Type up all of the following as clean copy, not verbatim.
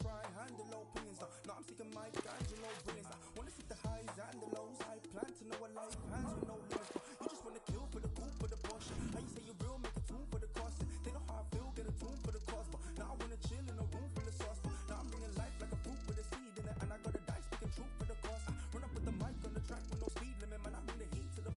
try handle opinions. Now I'm seeking my Angelo brilliance. I wanna see the highs and the lows. I plan to know a life hands with no limits. You just wanna kill for the coup for the portion. How you say you're real, make a tune for the cost. They know how I feel, get a tune for the cost. But now I wanna chill in a room full of sauce. Now I'm bringing life like a fruit with a seed in it, and I got a dice speaking truth for the cost. I run up with the mic on the track with no speed limit, man. I bring the heat to the.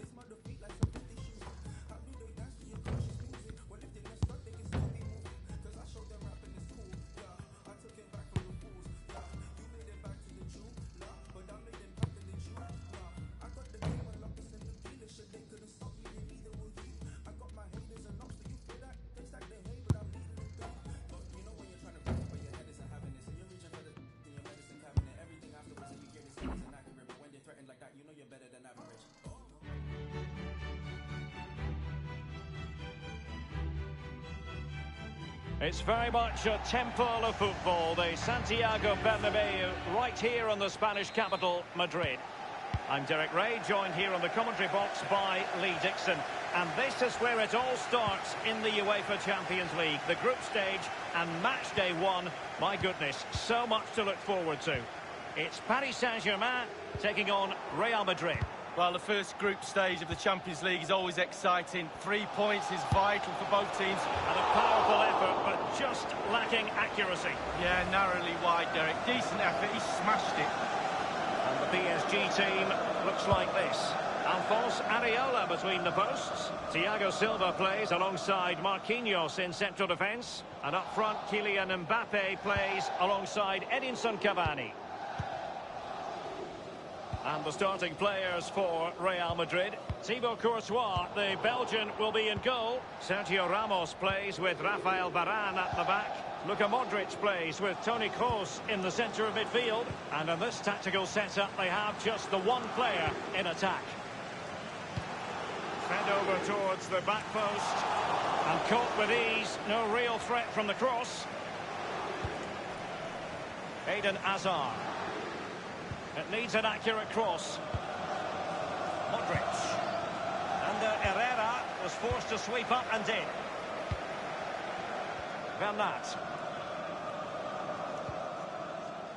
This mother feet like some 50 shoes. How do they dance to your conscious music? Well, if they messed up, they can still be moving. Cause I showed them rapping is cool, yeah. I took it back from the fools, yeah. You made it back to the truth, nah. But I made it back to the truth, nah. I got the game unlocked, it's in the dealership. They couldn't stop me, and neither will you. I got my haters and knocks, so you feel that? They stack the hate, but I'm leading the gun. But you know when you're trying to rap, but your head isn't having this, and you're reaching for the in your medicine cabinet. Everything afterwards, and you hear this isn't accurate. But when they're threatened like that, you know you're better than average. It's very much a temple of football, the Santiago Bernabeu, right here in the Spanish capital, Madrid. I'm Derek Ray, joined here on the commentary box by Lee Dixon. And this is where it all starts in the UEFA Champions League. The group stage and match day one. My goodness, so much to look forward to. It's Paris Saint-Germain taking on Real Madrid. Well, the first group stage of the Champions League is always exciting. 3 points is vital for both teams. And a powerful effort, but just lacking accuracy. Yeah, narrowly wide, Derek. Decent effort, he smashed it. And the PSG team looks like this. Alphonse Areola between the posts. Thiago Silva plays alongside Marquinhos in central defence. And up front, Kylian Mbappe plays alongside Edinson Cavani. And the starting players for Real Madrid. Thibaut Courtois, the Belgian, will be in goal. Sergio Ramos plays with Rafael Varane at the back. Luka Modric plays with Toni Kroos in the centre of midfield. And in this tactical setup, they have just the one player in attack. Fed over towards the back post. And caught with ease. No real threat from the cross. Eden Hazard. It needs an accurate cross. Modric. And Herrera was forced to sweep up and did. Bernat.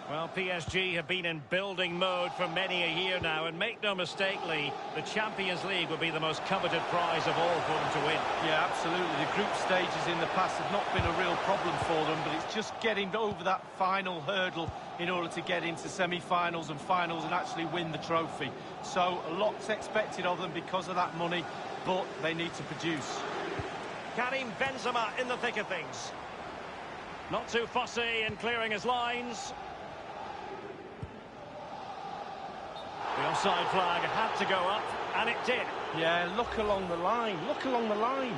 Well, PSG have been in building mode for many a year now, and make no mistake, Lee, the Champions League would be the most coveted prize of all for them to win. Yeah, absolutely. The group stages in the past have not been a real problem for them, but it's just getting over that final hurdle in order to get into semi-finals and finals and actually win the trophy. So a lot's expected of them because of that money, but they need to produce. Karim Benzema in the thick of things. Not too fussy in clearing his lines. The offside flag had to go up, and it did. Yeah, look along the line. Look along the line.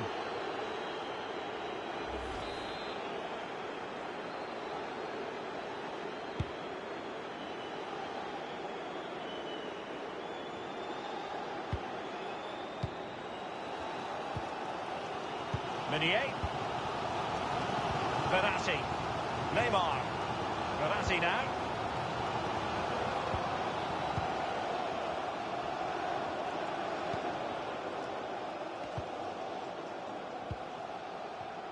Meunier. Verratti. Neymar. Verratti now.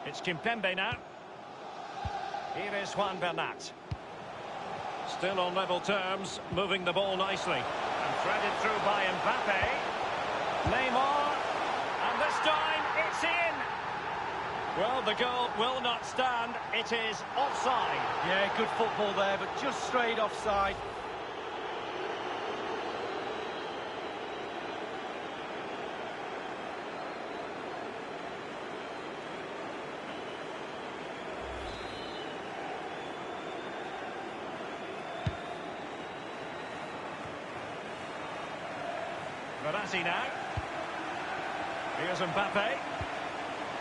It's Kimpembe now. Here is Juan Bernat. Still on level terms, moving the ball nicely. And threaded through by Mbappe. Neymar. And this time, it's in. Well, the goal will not stand. It is offside. Yeah, good football there, but just straight offside. Verratti now. Here's Mbappe.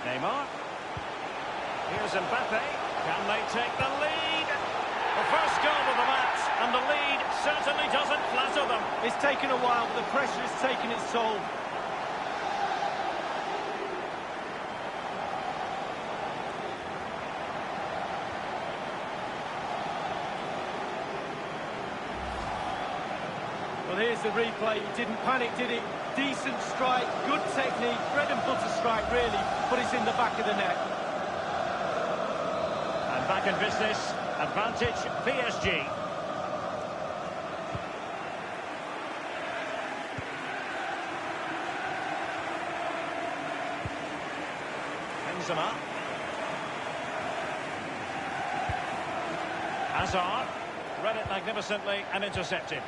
Neymar. Here's Mbappe. Can they take the lead? The first goal of the match, and the lead certainly doesn't flatter them. It's taken a while, but the pressure has taken its toll. Well, here's the replay. He didn't panic, did he? Decent strike, good technique, bread and butter strike, really, but it's in the back of the net. back in business. Advantage PSG. Benzema. Hazard. Read it magnificently and intercepted.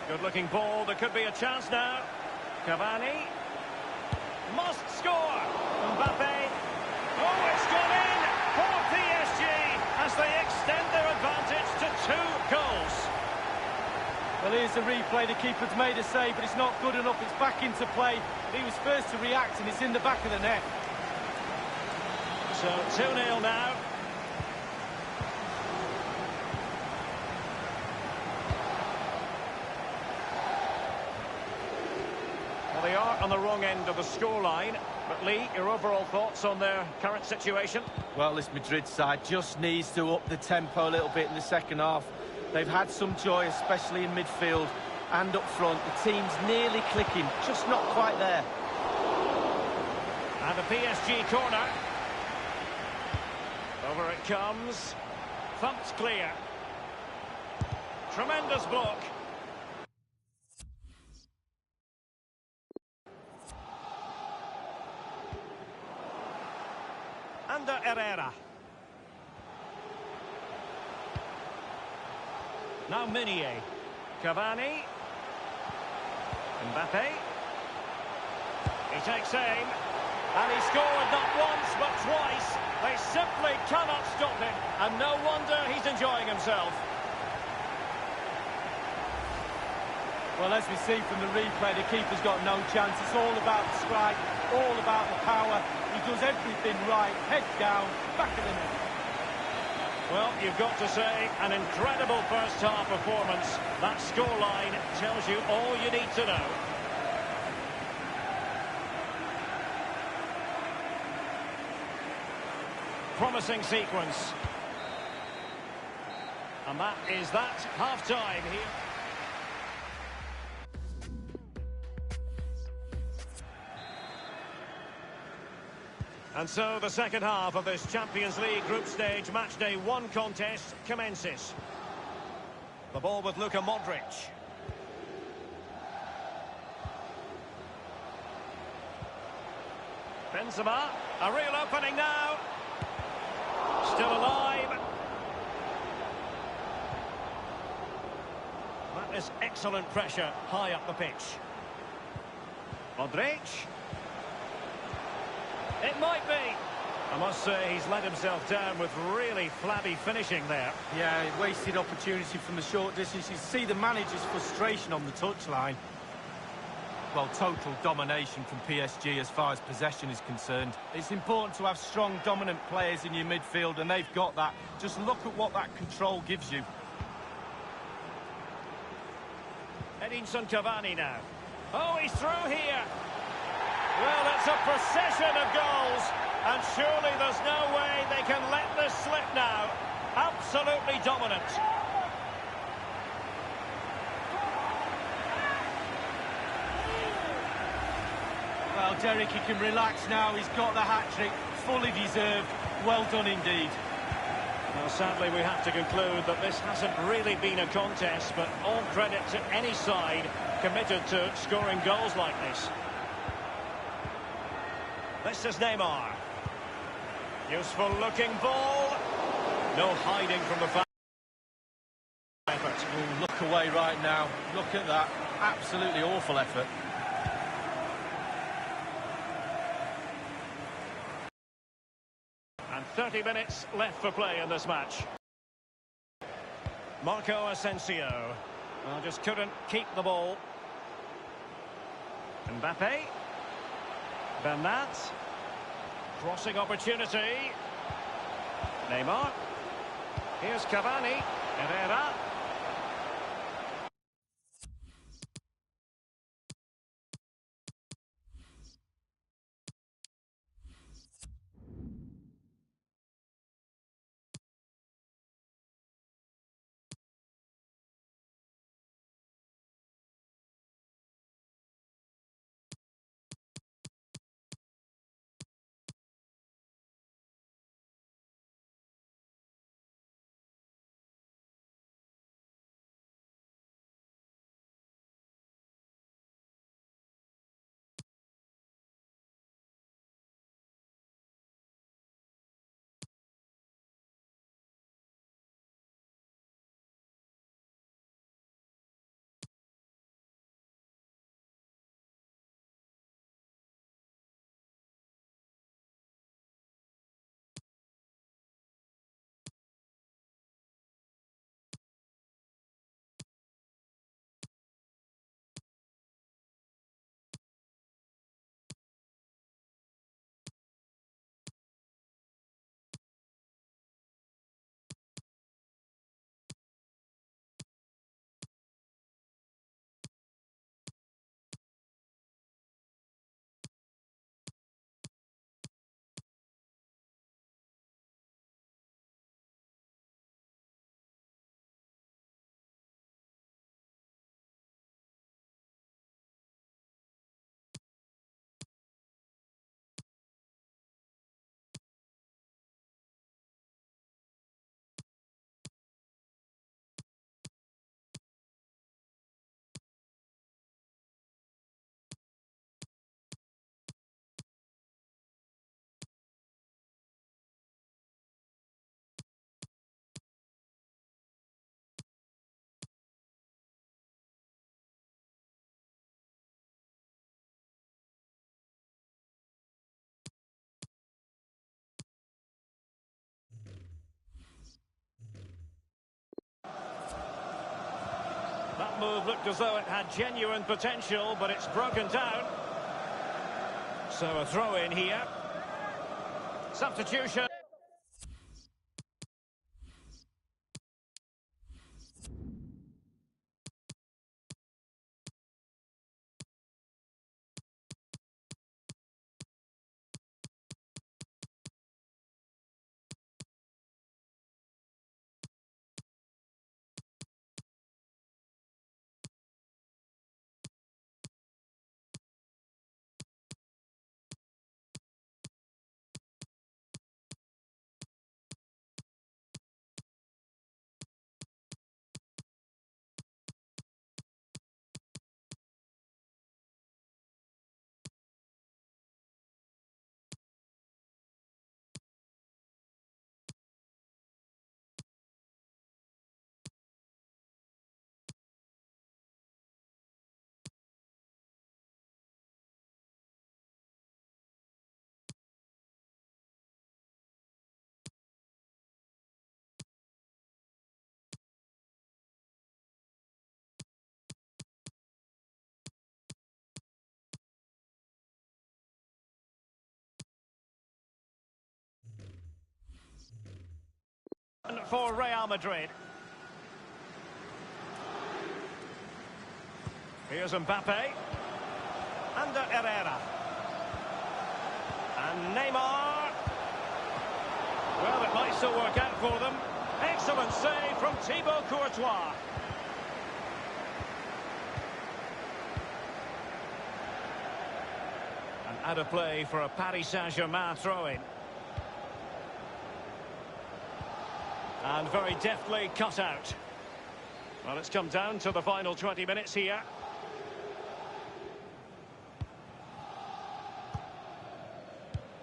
Good-looking ball. There could be a chance now. Cavani. Must score. Mbappe. Oh, it's gone in for PSG as they extend their advantage to 2 goals. Well, here's the replay. The keeper's made a save, but it's not good enough. It's back into play. He was first to react, and it's in the back of the net. So 2-0 now. Well, they are on the wrong end of the scoreline. But Lee, your overall thoughts on their current situation? Well, this Madrid side just needs to up the tempo a little bit in the second half. They've had some joy, especially in midfield and up front. The team's nearly clicking, just not quite there. And a PSG corner. Over it comes. Thumped clear. Tremendous block. Under Herrera. Now Meunier. Cavani. Mbappe. He takes aim. And he scored not once but twice. They simply cannot stop him. And no wonder he's enjoying himself. Well, as we see from the replay, the keeper's got no chance. It's all about the strike, all about the power. He does everything right. Head down, back of the net. Well, you've got to say, an incredible first-half performance. That scoreline tells you all you need to know. Promising sequence. And that is that half-time here. And so the second half of this Champions League group stage matchday 1 contest commences. The ball with Luka Modric. Benzema, a real opening now. Still alive. That is excellent pressure high up the pitch. Modric. It might be. I must say he's let himself down with really flabby finishing there. Yeah, wasted opportunity from the short distance. You see the manager's frustration on the touchline. Well, total domination from PSG as far as possession is concerned. It's important to have strong, dominant players in your midfield, and they've got that. Just look at what that control gives you. Edinson Cavani now. Oh, he's through here. Well, it's a procession of goals, and surely there's no way they can let this slip now. Absolutely dominant. Well, Derek, he can relax now. He's got the hat-trick, fully deserved. Well done indeed. Well, sadly, we have to conclude that this hasn't really been a contest, but all credit to any side committed to scoring goals like this. This is Neymar. Useful looking ball. No hiding from the effort. Ooh, look away right now. Look at that. Absolutely awful effort. And 30 minutes left for play in this match. Marco Asensio. Well, just couldn't keep the ball. Mbappe. Bernat. Crossing opportunity. Neymar. Here's Cavani. Herrera. That move looked as though it had genuine potential, but it's broken down. So a throw in here. Substitution. For Real Madrid. Here's Mbappe. Under Herrera. And Neymar. Well, it might still work out for them. Excellent save from Thibaut Courtois. And out of play for a Paris Saint-Germain throw-in. And very deftly cut out. Well, it's come down to the final 20 minutes here.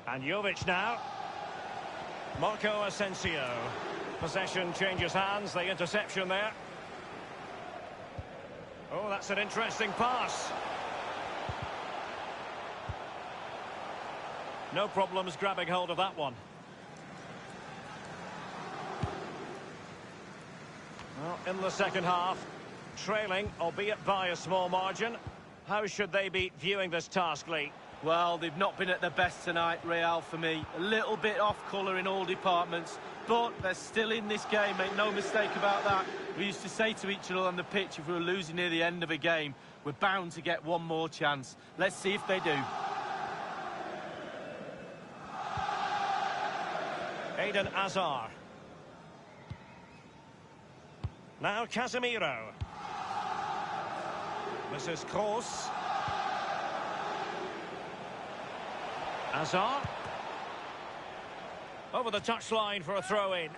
And Jovic now. Marco Asensio. Possession changes hands, the interception there. Oh, that's an interesting pass. No problems grabbing hold of that one. Well, in the second half, trailing, albeit by a small margin. How should they be viewing this task, Lee? Well, they've not been at their best tonight, Real, for me. A little bit off colour in all departments, but they're still in this game, make no mistake about that. We used to say to each other on the pitch, if we were losing near the end of a game, we're bound to get one more chance. Let's see if they do. Eden Hazard. Now Casemiro. This is Kroos. Hazard. Over the touchline for a throw-in.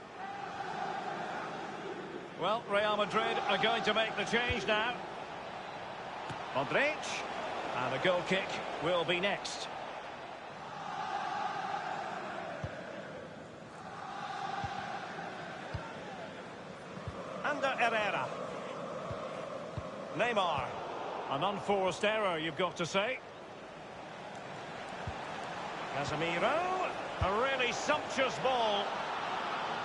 Well, Real Madrid are going to make the change now. Modric. And a goal kick will be next. Under Herrera. Neymar. An unforced error, you've got to say. Casemiro. A really sumptuous ball.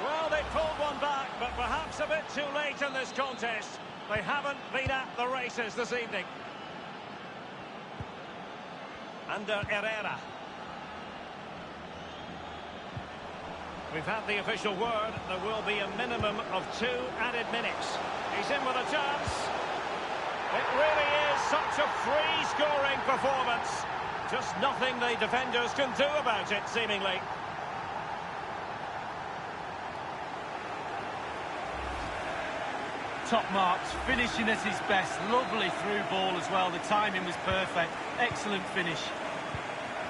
Well, they pulled one back, but perhaps a bit too late in this contest. They haven't been at the races this evening. Under Herrera. We've had the official word. There will be a minimum of 2 added minutes. He's in with a chance. It really is such a free-scoring performance. Just nothing the defenders can do about it, seemingly. Top marks, finishing at his best. Lovely through ball as well. The timing was perfect. Excellent finish.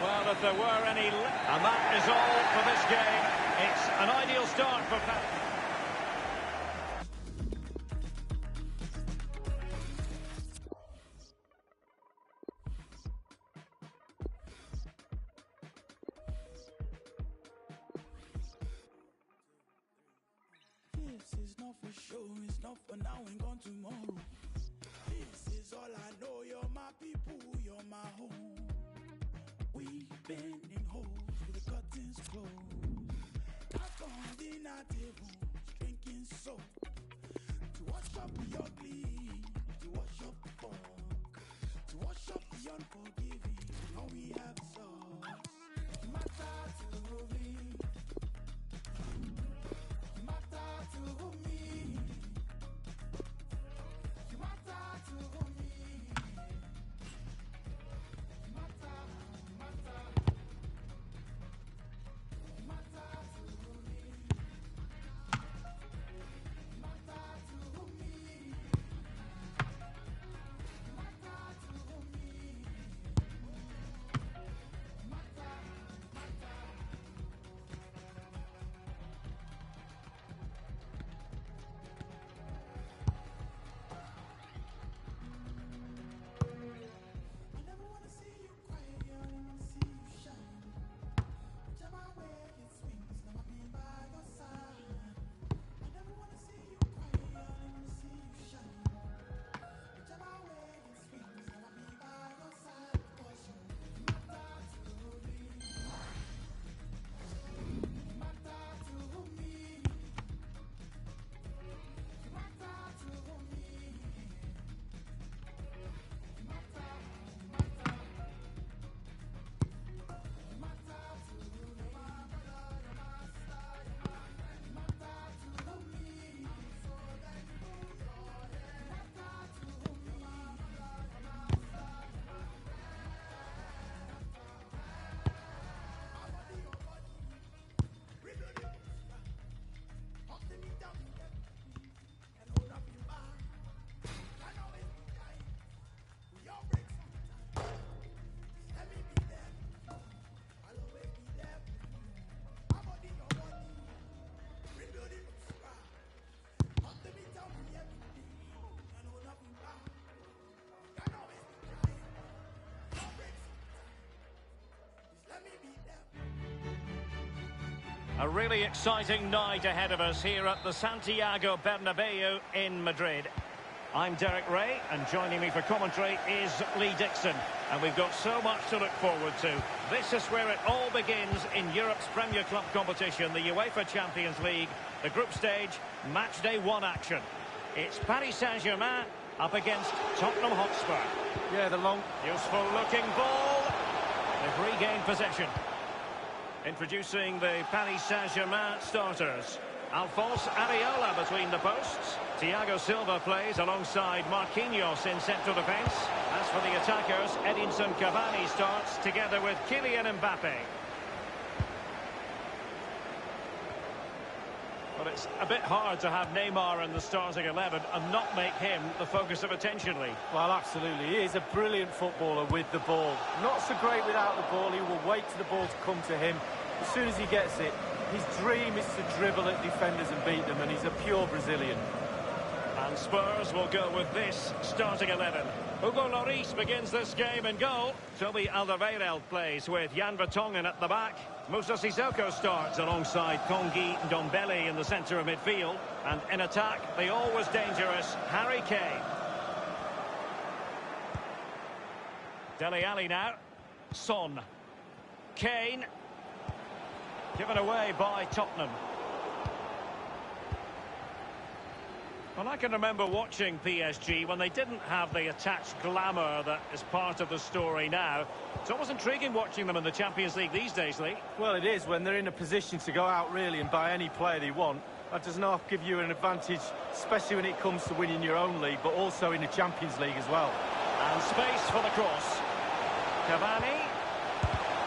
Well, if there were any... And that is all for this game. It's an ideal start for Paris. This is not for show, it's not for now and gone tomorrow. This is all I know, you're my people, you're my home. We've been in holes with the curtains closed. Back on dinner tables, drinking soap. To watch Poppy ugly, to the unforgiving, and we have the sauce. You matter to me. You matter to me. You matter to me. You matter, you matter. You matter to me. You matter to me. You matter to me. I never wanna see you cry, I only wanna see you shine. Whichever way it swings, now I'll be by your side. I never wanna see you cry, I only wanna see you shine. Whichever way it swings, now I'll be by your side. 'Cause you matter to me. You matter to me. You matter to me. You matter, you matter. You matter to me. You're my brother, you're my star, you're my friend. You matter to me. So let go your head. You matter to me. You're my brother, you're my star, you're my my body, your body. Riddle the books, up the meat down the depth, and hold up your bar. I know it's the time. We all break sometimes. Let me be there. I'll always be there. My body, your body. Riddle the books, up the meat down the depth, and hold up your bar. I know it's the time. We all break sometimes. Just let me be there. A really exciting night ahead of us here at the Santiago Bernabeu in Madrid. I'm Derek Ray, and joining me for commentary is Lee Dixon. And we've got so much to look forward to. This is where it all begins in Europe's Premier Club competition, the UEFA Champions League, the group stage, match day 1 action. It's Paris Saint-Germain up against Tottenham Hotspur. Yeah, the long... Useful looking ball. They've regained possession. Introducing the Paris Saint-Germain starters. Alphonse Areola between the posts. Thiago Silva plays alongside Marquinhos in central defence. As for the attackers, Edinson Cavani starts together with Kylian Mbappe. But it's a bit hard to have Neymar in the starting 11 and not make him the focus of attention, Lee. Well, absolutely. He is a brilliant footballer with the ball. Not so great without the ball. He will wait for the ball to come to him. As soon as he gets it, his dream is to dribble at defenders and beat them, and he's a pure Brazilian. And Spurs will go with this starting 11. Hugo Lloris begins this game in goal. Toby Alderweireld plays with Jan Vertonghen at the back. Moussa Sissoko starts alongside Tanguy Ndombele in the centre of midfield. And in attack, the always dangerous Harry Kane. Dele Alli now. Son. Kane. Given away by Tottenham. Well, I can remember watching PSG when they didn't have the attached glamour that is part of the story now. It's always intriguing watching them in the Champions League these days, Lee. Well, it is when they're in a position to go out really and buy any player they want. That does not give you an advantage, especially when it comes to winning your own league, but also in the Champions League as well. And space for the cross. Cavani.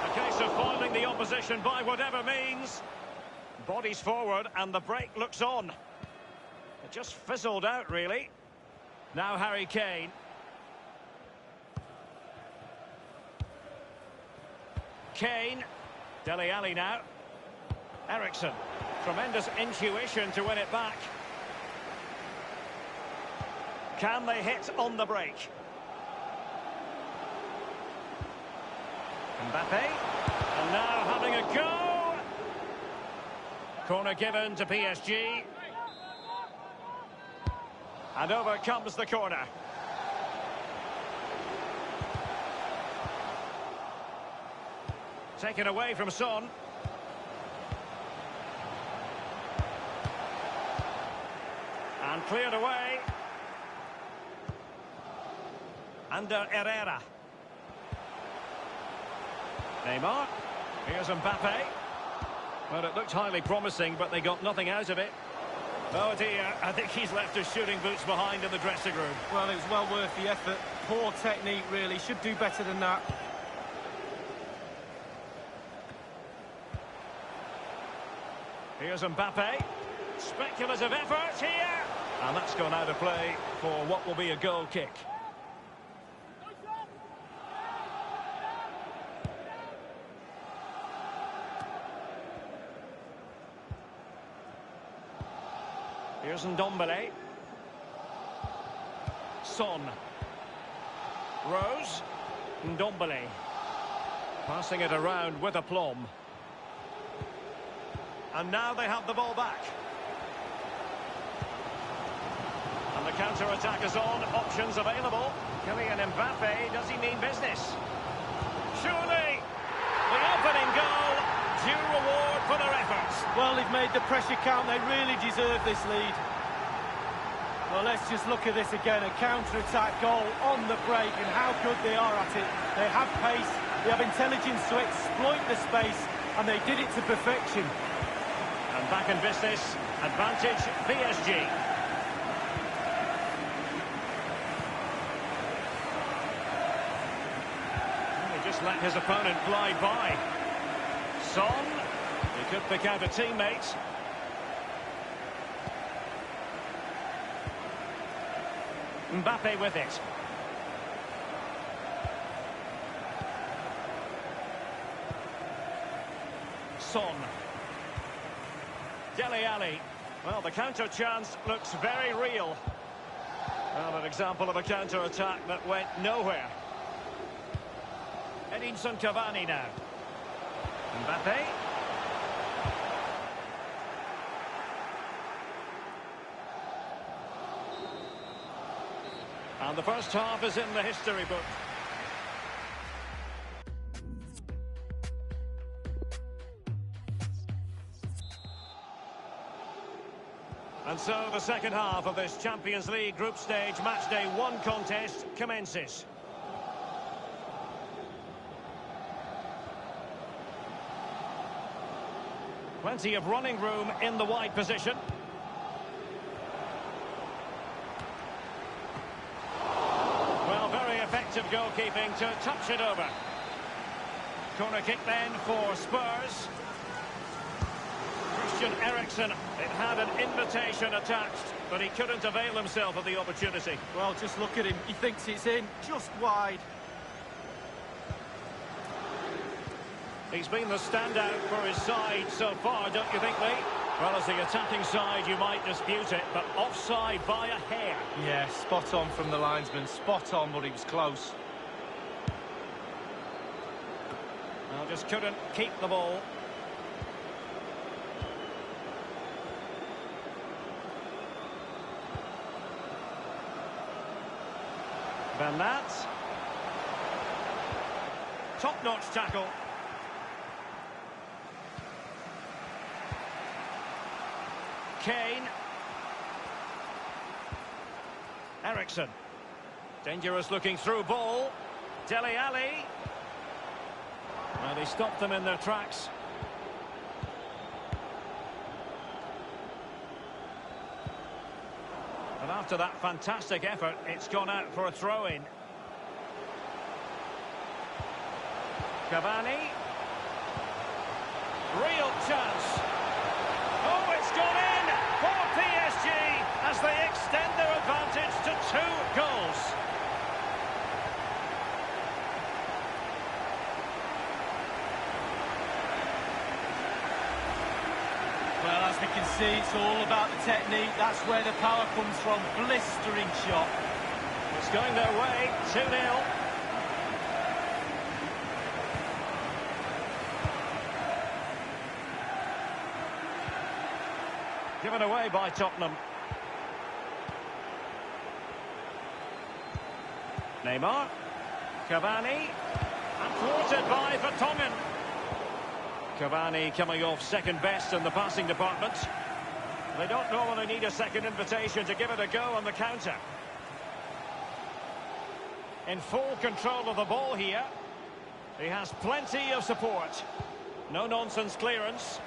A case of foiling the opposition by whatever means. Bodies forward and the break looks on. It just fizzled out, really. Now Harry Kane. Kane. Dele Alli now. Eriksen. Tremendous intuition to win it back. Can they hit on the break? Mbappe. And now having a go. Corner given to PSG. And over comes the corner. Taken away from Son. And cleared away. Under Herrera. Neymar. Here's Mbappe. Well, it looked highly promising, but they got nothing out of it. Oh dear, I think he's left his shooting boots behind in the dressing room. Well, it was well worth the effort. Poor technique, really. Should do better than that. Here's Mbappe. Speculative effort here. And that's gone out of play for what will be a goal kick. Here's Ndombele. Son. Rose. Ndombele. Passing it around with aplomb. And now they have the ball back. And the counter-attack is on. Options available. Kylian Mbappe, does he mean business? Surely! The opening goal. Due reward for their efforts. Well, they've made the pressure count. They really deserve this lead. Well, let's just look at this again. A counter-attack goal on the break, and how good they are at it. They have pace, they have intelligence to exploit the space, and they did it to perfection. And back in business, advantage PSG. He just let his opponent glide by. Son, he could pick out a teammate. Mbappe with it. Son. Dele Alli. Well, the counter chance looks very real. Well, an example of a counter-attack that went nowhere. Edinson Cavani now. Mbappe. And the first half is in the history book. And so the second half of this Champions League group stage matchday 1 contest commences. Plenty of running room in the wide position. Well, very effective goalkeeping to touch it over. Corner kick then for Spurs. Christian Eriksen, it had an invitation attached, but he couldn't avail himself of the opportunity. Well, just look at him. He thinks it's in, just wide. He's been the standout for his side so far, don't you think, Lee? Well, as the attacking side, you might dispute it, but offside by a hair. Yeah, spot on from the linesman. Spot on, but he was close. Well, just couldn't keep the ball. Van Nat. Top-notch tackle. Kane. Eriksen. Dangerous looking through ball. Dele Alli. Well, they stopped them in their tracks. And after that fantastic effort, it's gone out for a throw-in. Cavani. Real chance. Oh, it's gone in for PSG as they extend their advantage to 2 goals. Well, as we can see, it's all about the technique. That's where the power comes from. Blistering shot. It's going their way, 2-0. Given away by Tottenham. Neymar. Cavani. And thwarted by Vertonghen. Cavani coming off second best in the passing department. They don't normally need a second invitation to give it a go on the counter. In full control of the ball here. He has plenty of support. No-nonsense clearance.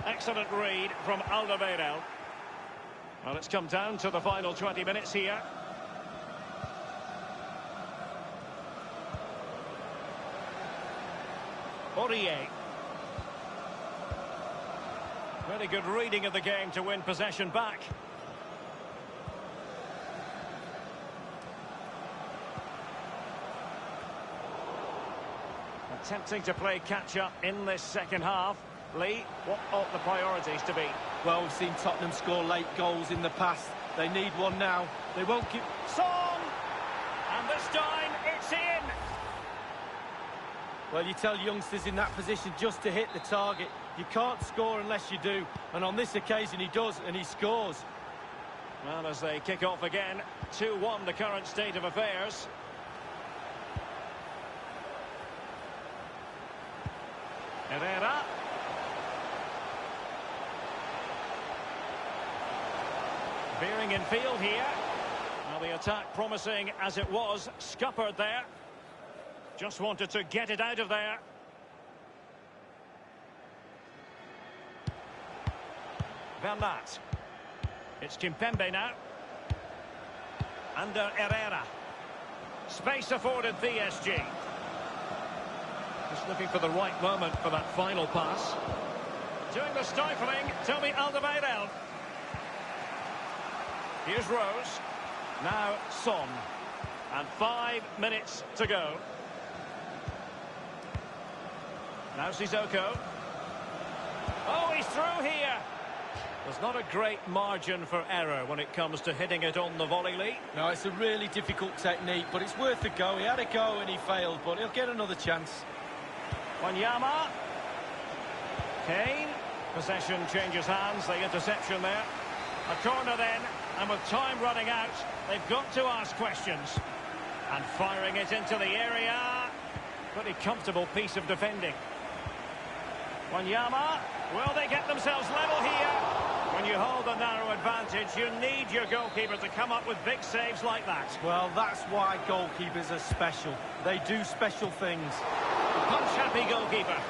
Excellent read from Alderweireld. Well, it's come down to the final 20 minutes here. Aurier. Very good reading of the game to win possession back. Attempting to play catch-up in this second half. Lee, what ought the priorities to be? Well, we've seen Tottenham score late goals in the past. They need one now. They won't give... Son! And this time, it's in! Well, you tell youngsters in that position just to hit the target. You can't score unless you do. And on this occasion, he does, and he scores. Well, as they kick off again, 2-1 the current state of affairs. Herrera. Veering in field here. Well, the attack promising as it was, scuppered there. Just wanted to get it out of there. Bernat. It's Kimpembe now. Under Herrera. Space afforded PSG. Just looking for the right moment for that final pass. Doing the stifling, Toby Alderweireld. Here's Rose. Now Son. And 5 minutes to go. Now Sissoko. Oh, he's through here. There's not a great margin for error when it comes to hitting it on the volley, Lee. No, it's a really difficult technique, but it's worth a go. He had a go and he failed, but he'll get another chance. Wanyama. Kane. Possession changes hands. The interception there. A corner then, and with time running out, they've got to ask questions. And firing it into the area. Pretty comfortable piece of defending. Wanyama. Will they get themselves level here? When you hold a narrow advantage, you need your goalkeeper to come up with big saves like that. Well, that's why goalkeepers are special. They do special things. Punch-happy goalkeeper.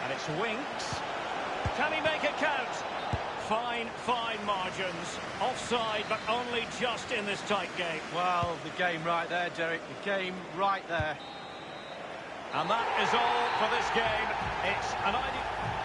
And it's Winks. Can he make it count? Fine margins. Offside, but only just in this tight game. Well, the game right there, Derek. The game right there. And that is all for this game. It's an ideal...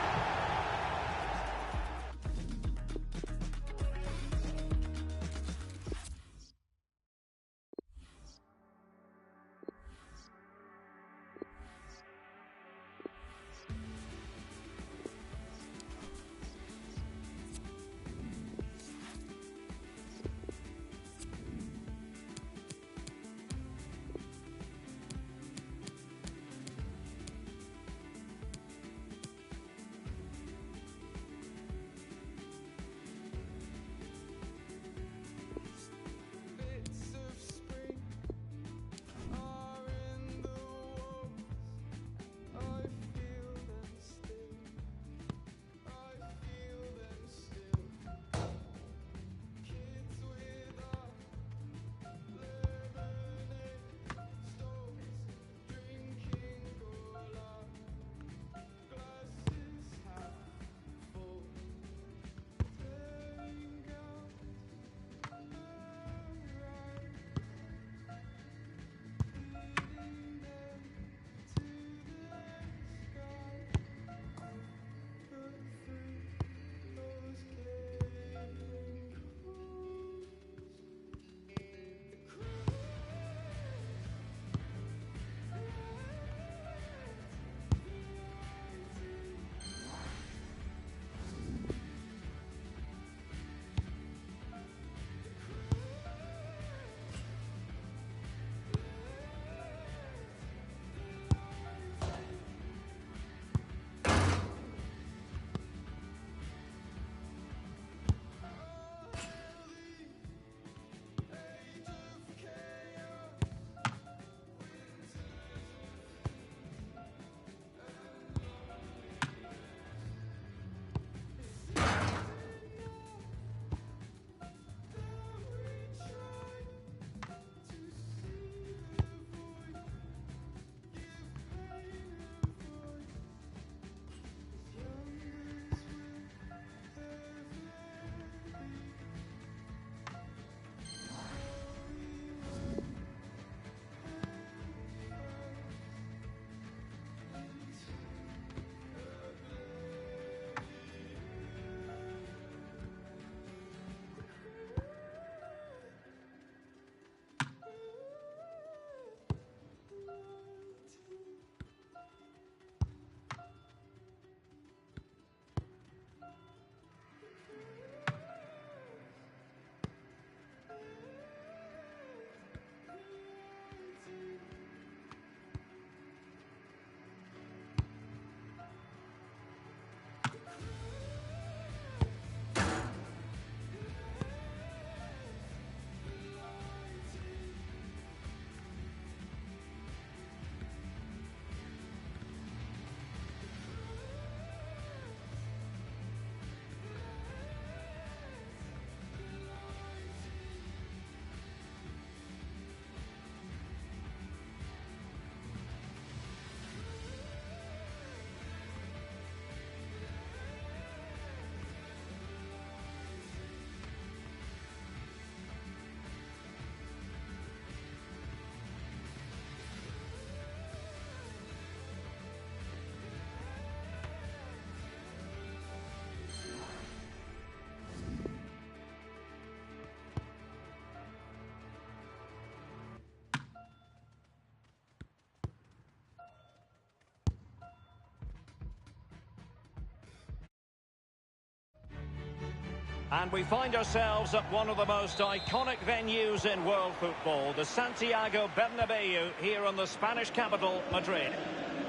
And we find ourselves at one of the most iconic venues in world football, the Santiago Bernabeu, here in the Spanish capital, Madrid.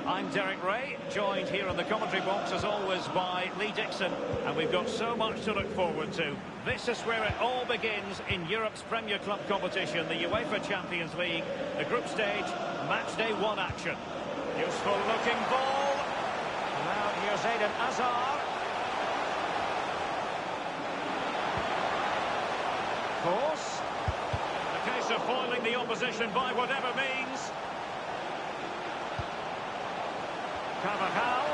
I'm Derek Ray, joined here in the commentary box, as always, by Lee Dixon. And we've got so much to look forward to. This is where it all begins in Europe's Premier Club competition, the UEFA Champions League, the group stage, match day 1 action. Useful looking ball. Now here's Eden Hazard. Course. A case of foiling the opposition by whatever means. Carvajal.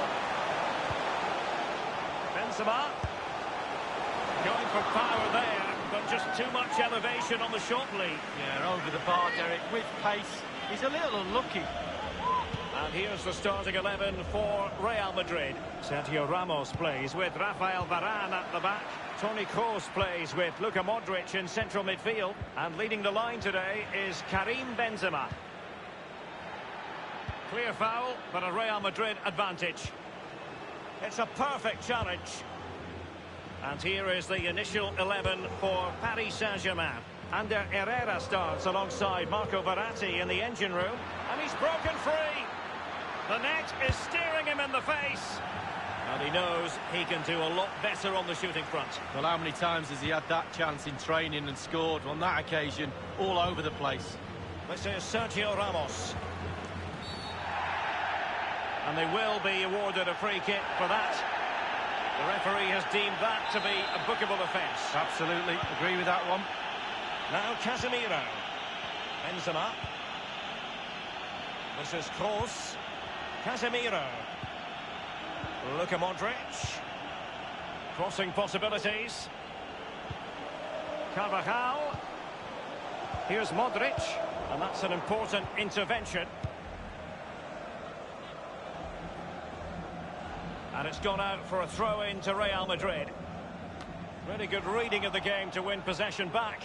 Benzema. Going for power there, but just too much elevation on the shot lead. Yeah, over the bar, Derek, with pace. He's a little unlucky. And here's the starting 11 for Real Madrid. Sergio Ramos plays with Rafael Varane at the back. Toni Kroos plays with Luka Modric in central midfield. And leading the line today is Karim Benzema. Clear foul, but a Real Madrid advantage. It's a perfect challenge. And here is the initial 11 for Paris Saint-Germain. Ander Herrera starts alongside Marco Verratti in the engine room. And he's broken free. The net is staring him in the face. And he knows he can do a lot better on the shooting front. Well, how many times has he had that chance in training and scored? On that occasion, all over the place. This is Sergio Ramos. And they will be awarded a free kick for that. The referee has deemed that to be a bookable offence. Absolutely, agree with that one. Now Casemiro. Benzema. This is Kroos. Casemiro. Luka Modric. Crossing possibilities. Carvajal. Here's Modric. And that's an important intervention. And it's gone out for a throw-in to Real Madrid. Really good reading of the game to win possession back.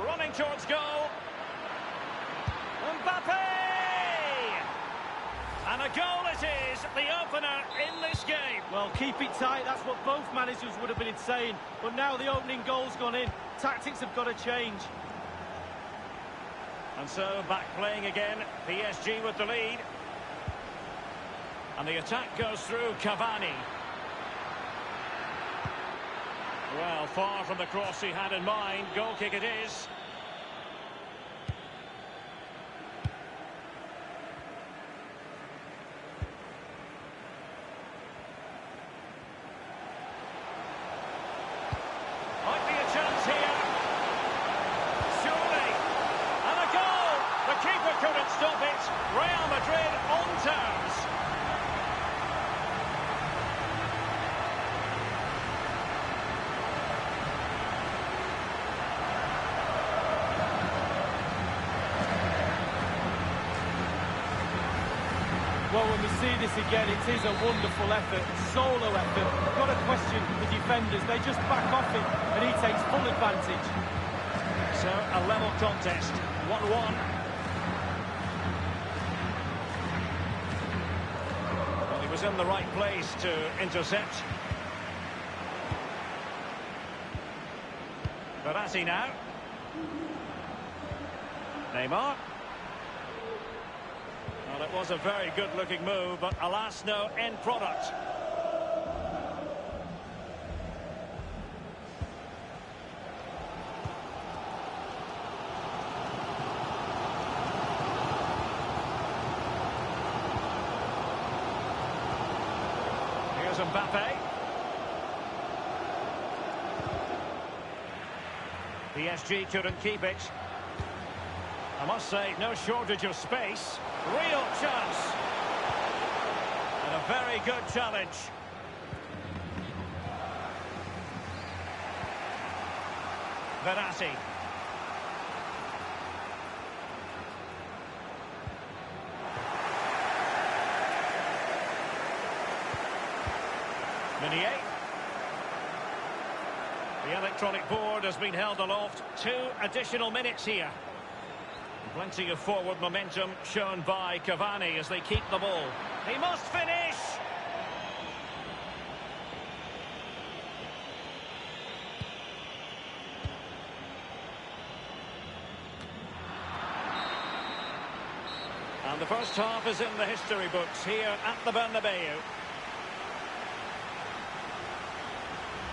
Running towards goal. Mbappe! And a goal it is, the opener in this game. Well, keep it tight, that's what both managers would have been saying. But now the opening goal's gone in. Tactics have got to change. And so, back playing again, PSG with the lead. And the attack goes through Cavani. Well, far from the cross he had in mind. Goal kick it is. Might be a chance here. Surely. And a goal! The keeper couldn't stop it. Real Madrid on terms. Well, when we see this again, it is a wonderful effort, solo effort. Got to question the defenders. They just back off him, and he takes full advantage. So, a level contest, 1-1. Well, he was in the right place to intercept. Verratti now. Neymar. Well, it was a very good-looking move, but alas, no end product. Here's Mbappe. PSG couldn't keep it. I must say, no shortage of space. Real chance. And a very good challenge. Verratti. Meunier. The The electronic board has been held aloft. 2 additional minutes here. Plenty of forward momentum shown by Cavani as they keep the ball. He must finish! And the first half is in the history books here at the Bernabeu.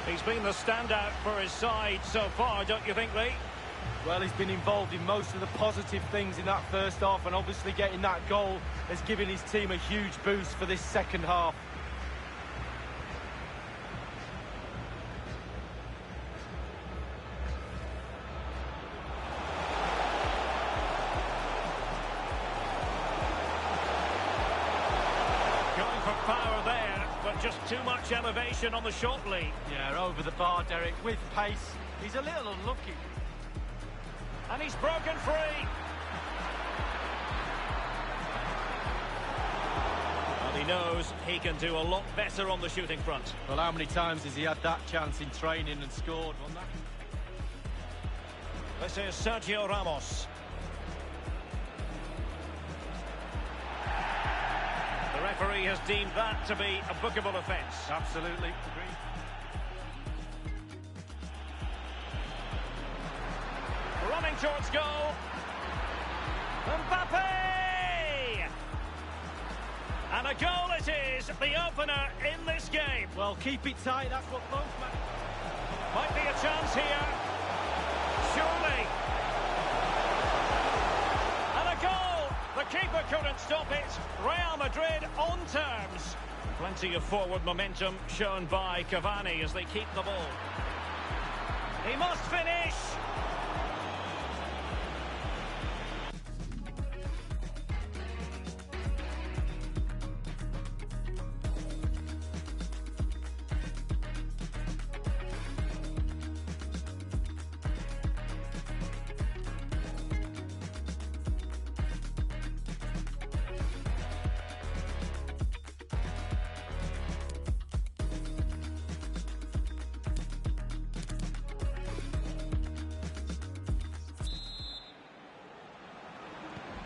He's been the standout for his side so far, don't you think, Lee? Well, he's been involved in most of the positive things in that first half, and obviously getting that goal has given his team a huge boost for this second half. Going for power there, but just too much elevation on the short lead. Yeah, over the bar, Derek, with pace. He's a little unlucky. And he's broken free. And he knows he can do a lot better on the shooting front. Well, how many times has he had that chance in training and scored? Well, This is Sergio Ramos. The referee has deemed that to be a bookable offence. absolutely. Agreed. Running towards goal. Mbappe! And a goal it is, the opener in this game. Well, keep it tight, that's what both men... Might be a chance here. Surely. And a goal! The keeper couldn't stop it. Real Madrid on terms. Plenty of forward momentum shown by Cavani as they keep the ball. He must finish.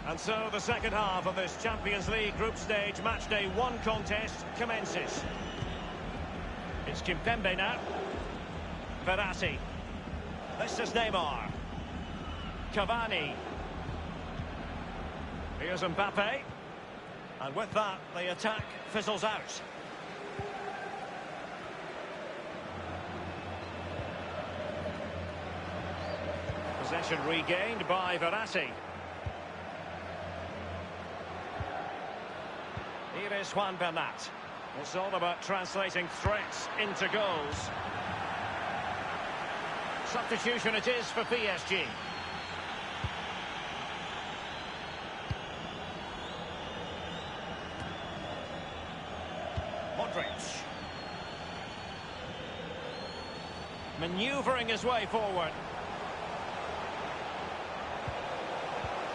And so the second half of this Champions League group stage matchday 1 contest commences. It's Kimpembe now. Verratti. This is Neymar. Cavani. Here's Mbappe. And with that, the attack fizzles out. Possession regained by Verratti. Here is Juan Bernat. It's all about translating threats into goals. Substitution it is for PSG. Modric. Manoeuvring his way forward.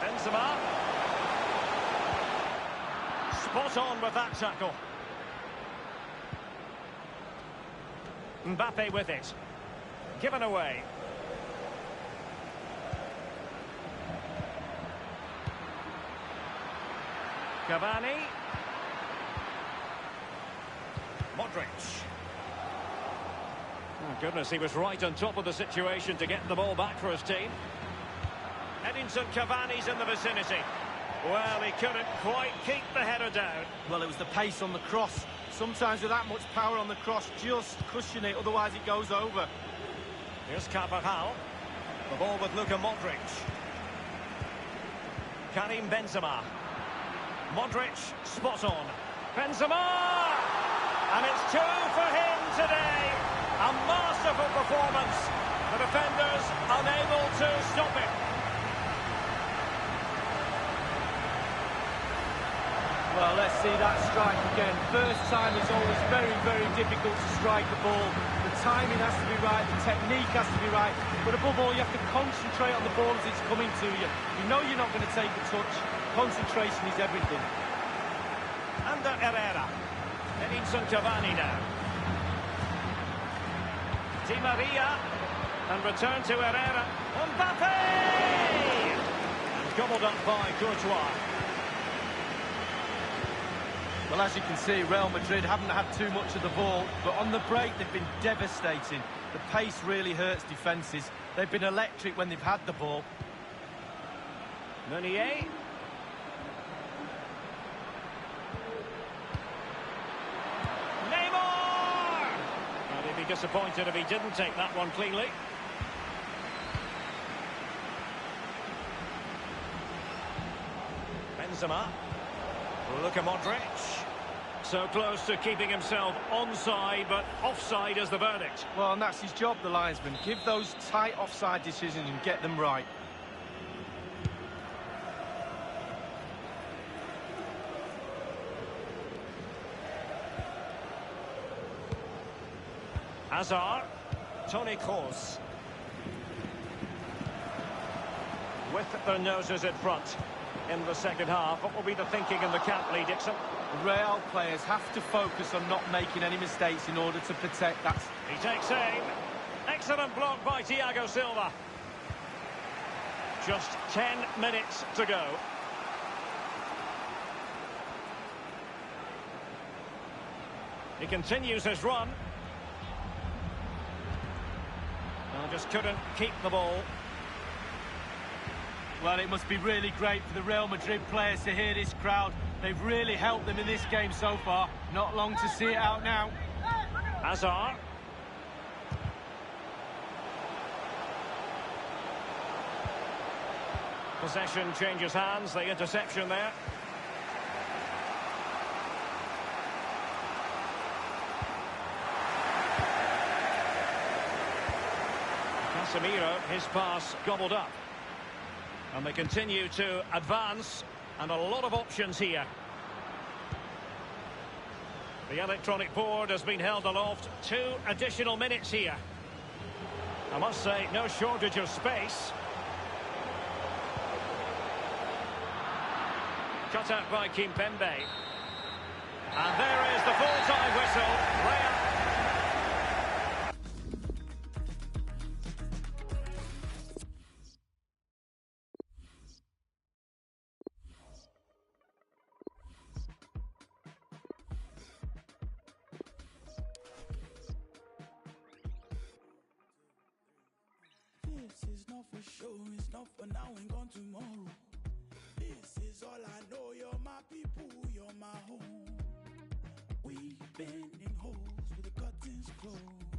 Benzema. Spot on with that tackle. Mbappe with it. Given away. Cavani. Modric. Oh, goodness, he was right on top of the situation to get the ball back for his team. Edinson Cavani's in the vicinity. Well, he couldn't quite keep the header down. Well, it was the pace on the cross. Sometimes with that much power on the cross, just cushion it, otherwise it goes over. Here's Carvajal. The ball with Luka Modric. Karim Benzema. Modric, spot on. Benzema! And it's 2 for him today. A masterful performance. The defenders unable to stop it. Well, let's see that strike again. First time is always very, very difficult to strike the ball. The timing has to be right, the technique has to be right, but above all, you have to concentrate on the ball as it's coming to you. You know you're not going to take a touch. Concentration is everything. Under Herrera. Edinson Cavani now. Di Maria. And return to Herrera. Mbappe! And gobbled up by Courtois. Well, as you can see, Real Madrid haven't had too much of the ball, but on the break they've been devastating. The pace really hurts defences. They've been electric when they've had the ball. Meunier. Neymar! Well, he'd be disappointed if he didn't take that one cleanly. Benzema. Luka Modric. So close to keeping himself onside, but offside is the verdict. Well, and that's his job, the linesman. Give those tight offside decisions and get them right. Hazard. Toni Kroos. With their noses in front in the second half. What will be the thinking in the camp, Lee Dixon? Real players have to focus on not making any mistakes in order to protect that. He takes aim. Excellent block by Thiago Silva. Just 10 minutes to go. He continues his run. Well, just couldn't keep the ball. Well, it must be really great for the Real Madrid players to hear this crowd. They've really helped them in this game so far. Not long to see it out now. Hazard. Possession changes hands, the interception there. Casemiro, his pass gobbled up. And they continue to advance, and a lot of options here. The electronic board has been held aloft. 2 additional minutes here. I must say, no shortage of space. Cut out by Kimpembe. And there is the full-time whistle. Real. This is not for show, it's not for now and gone tomorrow. This is all I know, you're my people, you're my home. We've been in holes with the curtains closed.